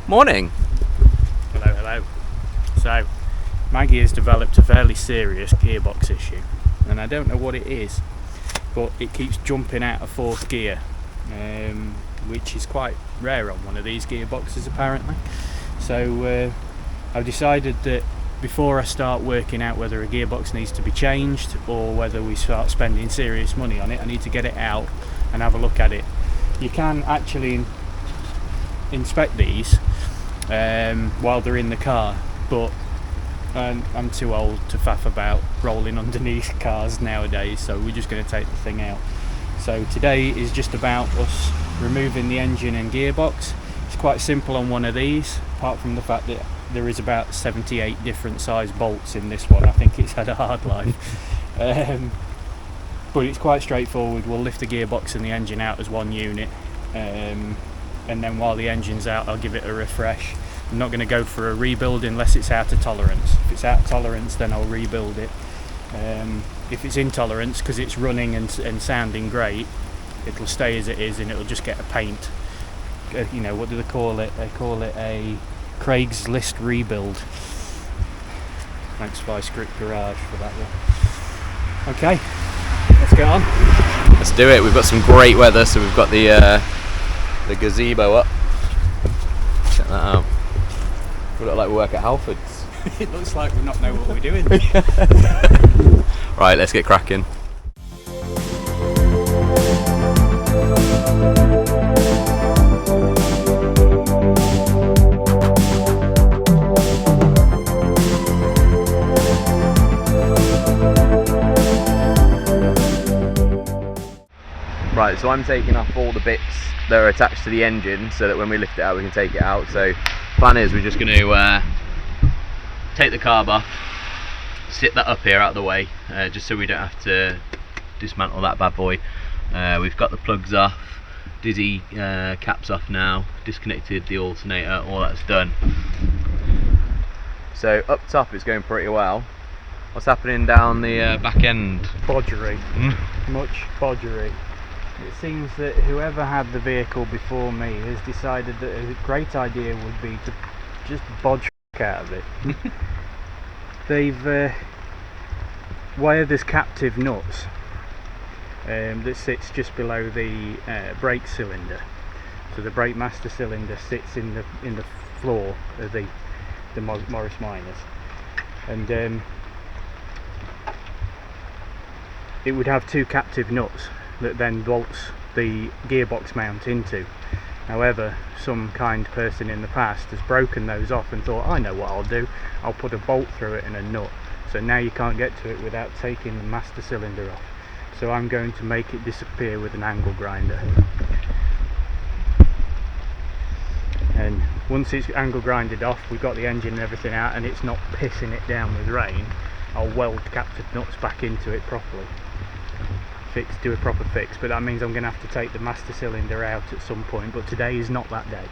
Morning. Hello, hello. So, Maggie has developed a fairly serious gearbox issue, and I don't know what it is, but it keeps jumping out of fourth gear, which is quite rare on one of these gearboxes apparently. So I've decided that before I start working out whether a gearbox needs to be changed or whether we start spending serious money on it, I need to get it out and have a look at it. You can actually inspect these while they're in the car, but I'm too old to faff about rolling underneath cars nowadays, so we're just going to take the thing out. So today is just about us removing the engine and gearbox. It's quite simple on one of these, apart from the fact that there is about 78 different size bolts in this one. I think it's had a hard life. But it's quite straightforward. We'll lift the gearbox and the engine out as one unit, and then while the engine's out I'll give it a refresh. I'm not going to go for a rebuild unless it's out of tolerance. If it's out of tolerance, then I'll rebuild it. If it's in tolerance, because it's running and sounding great, it'll stay as it is and it'll just get a paint. You know, what do they call it? They call it a Craigslist rebuild. Thanks Fly Script Garage for that one. Okay, let's get on. Let's do it. We've got some great weather, so we've got the gazebo up. Check that out. We look like we work at Halford's. It looks like we not know what we're doing. Right, let's get cracking. Right, so I'm taking off all the bits that are attached to the engine so that when we lift it out we can take it out. So plan is we're just going to take the carb off, sit that up here out of the way, just so we don't have to dismantle that bad boy. We've got the plugs off, dizzy caps off now, disconnected the alternator, all that's done. So up top it's going pretty well. What's happening down the back end? Bodgery. Much bodgery. It seems that whoever had the vehicle before me has decided that a great idea would be to just bodge out of it. They've wired this captive nuts that sits just below the brake cylinder. So the brake master cylinder sits in the floor of the Morris Minors, and it would have two captive nuts that then bolts the gearbox mount into. However, some kind person in the past has broken those off and thought, I know what I'll do, I'll put a bolt through it and a nut. So now you can't get to it without taking the master cylinder off. So I'm going to make it disappear with an angle grinder. And once it's angle grinded off, we've got the engine and everything out and it's not pissing it down with rain, I'll weld captive nuts back into it properly. Do a proper fix, but that means I'm going to have to take the master cylinder out at some point, but today is not that day.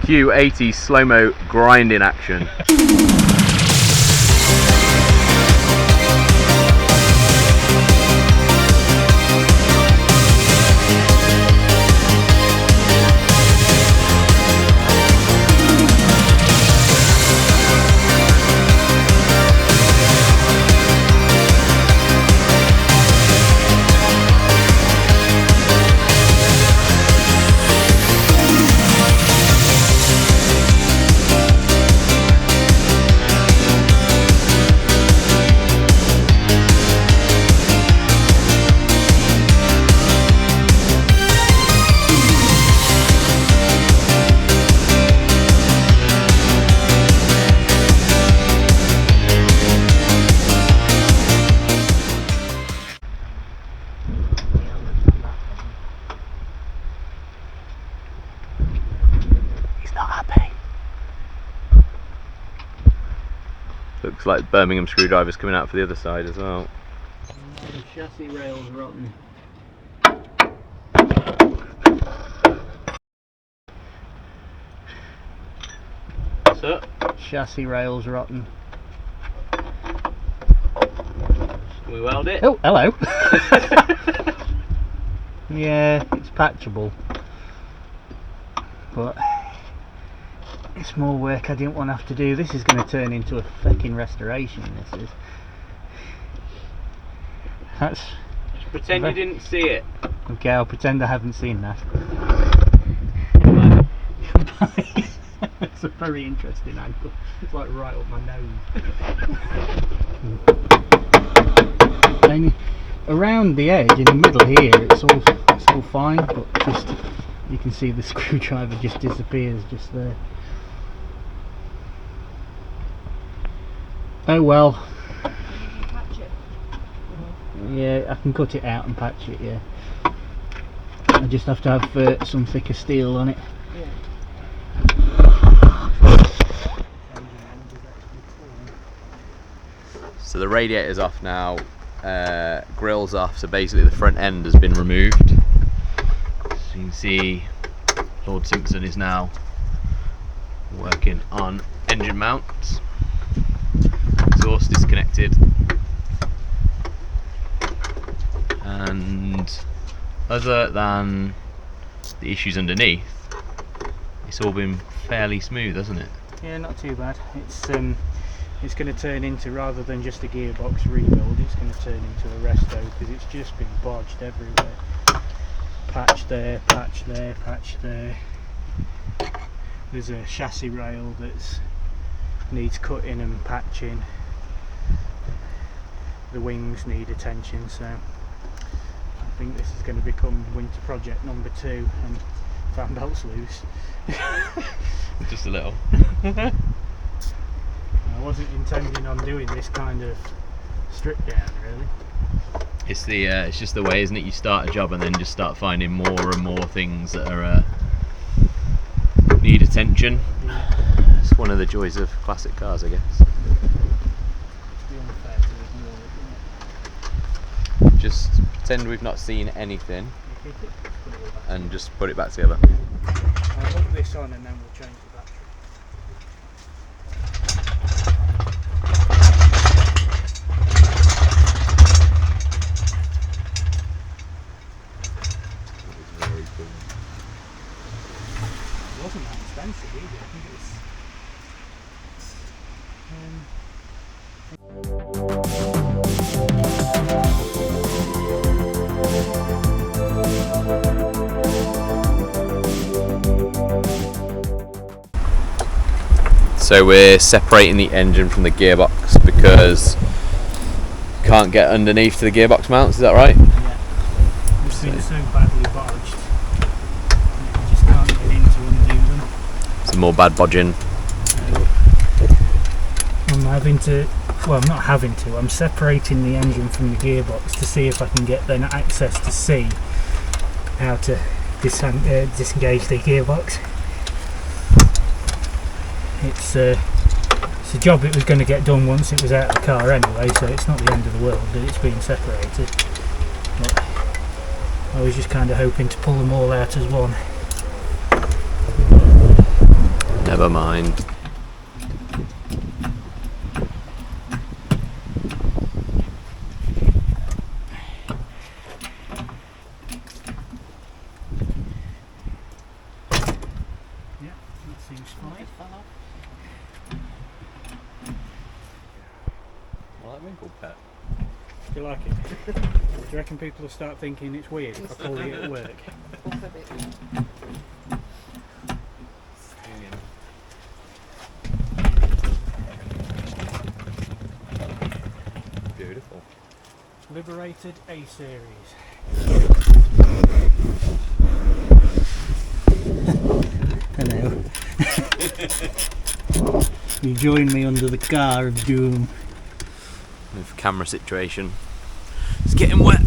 Q80 slow-mo grinding action. Looks like Birmingham screwdrivers coming out for the other side as well. The chassis rails rotten. What's up? Chassis rails rotten. Can we weld it? Oh, hello. Yeah, it's patchable. but it's more work I didn't want to have to do. This is going to turn into a fucking restoration. This is. That's. Just pretend you didn't see it. Okay, I'll pretend I haven't seen that. That's a very interesting angle. It's like right up my nose. And around the edge, in the middle here, it's all fine, but just you can see the screwdriver just disappears just there. Oh well. Patch it. Yeah, I can cut it out and patch it. Yeah. I just have to have some thicker steel on it. So the radiator's off now, grill's off, so basically the front end has been removed. So you can see Lord Simpson is now working on engine mounts. Exhaust disconnected. And other than the issues underneath, it's all been fairly smooth, hasn't it? Yeah, not too bad. It's going to turn into, rather than just a gearbox rebuild, it's going to turn into a resto because it's just been bodged everywhere. Patch there, patch there, patch there. There's a chassis rail that needs cutting and patching. The wings need attention, so I think this is going to become winter project number 2, and fan belt's loose. Just a little. I wasn't intending on doing this kind of strip down, really. It's just the way, isn't it? You start a job and then just start finding more and more things that are need attention. Yeah. It's one of the joys of classic cars, I guess. It's be unfair to ignore it, Just pretend we've not seen anything isn't it? Put it all back. and just put it back together. I'll hook this on and then we'll change the battery. It wasn't that expensive either. I think it's So we're separating the engine from the gearbox because can't get underneath to the gearbox mounts, is that right? yeah. It's been so badly bodged. You just can't get in to undo them. Some more bad bodging. I'm having to, well, I'm not having to, I'm separating the engine from the gearbox to see if I can get then access to see how to disengage the gearbox. It's a job that was going to get done once it was out of the car anyway, so it's not the end of the world that it's being separated. But I was just kind of hoping to pull them all out as one. Never mind. Yeah, that seems fine. Well, that wrinkle pet. Do you like it? Do you reckon people will start thinking it's weird if I pull it at work? Beautiful. Liberated A series. Hello. You join me under the car of doom. With camera situation. It's getting wet.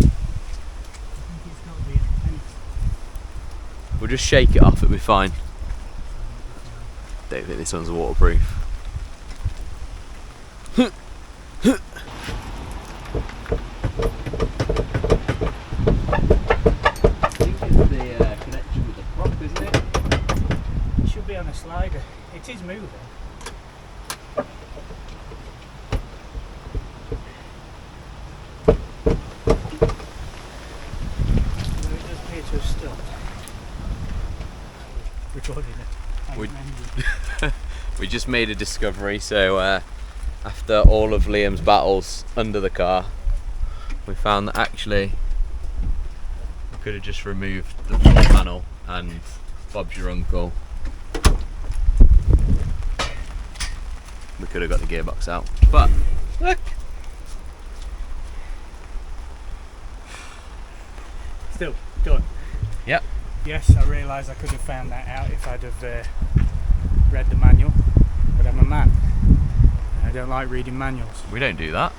We'll just shake it off, it'll be fine. Don't think this one's waterproof. I think it's the connection with the prop, isn't it? It should be on a slider. It is moving. Although it does appear to have stopped. recording it. We- We just made a discovery, so after all of Liam's battles under the car, we found that actually we could have just removed the floor panel and Bob's your uncle. We could have got the gearbox out, but look. Still done. Yep. Yes, I realise I could have found that out if I'd have read the manual, but I'm a man. And I don't like reading manuals. We don't do that.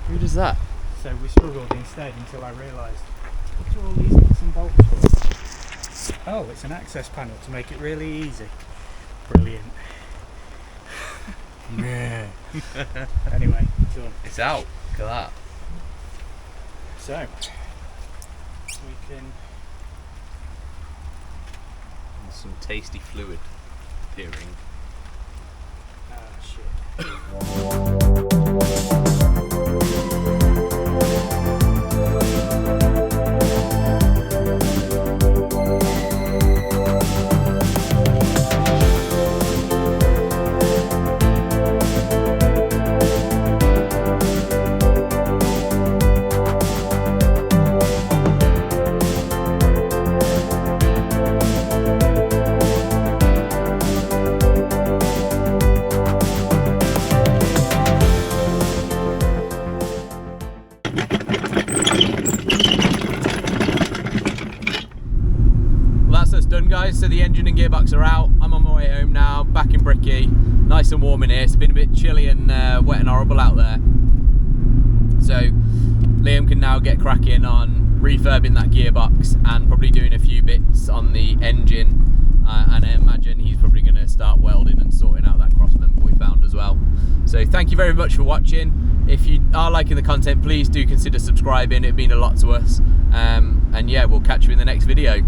Who does that? So we struggled instead until I realised, what are all these nuts and bolts for? Oh, it's an access panel to make it really easy. Brilliant. Yeah. Anyway, done. It's out. Look at that. So, we can... There's some tasty fluid appearing. Ah, shit. Done, guys. So the engine and gearbox are out. I'm on my way home now, back in Bricky. Nice and warm in here. It's been a bit chilly and wet and horrible out there. So Liam can now get cracking on refurbing that gearbox and probably doing a few bits on the engine. And I imagine he's probably going to start welding and sorting out that cross member we found as well. So thank you very much for watching. If you are liking the content, please do consider subscribing. It'd mean a lot to us. And yeah, we'll catch you in the next video.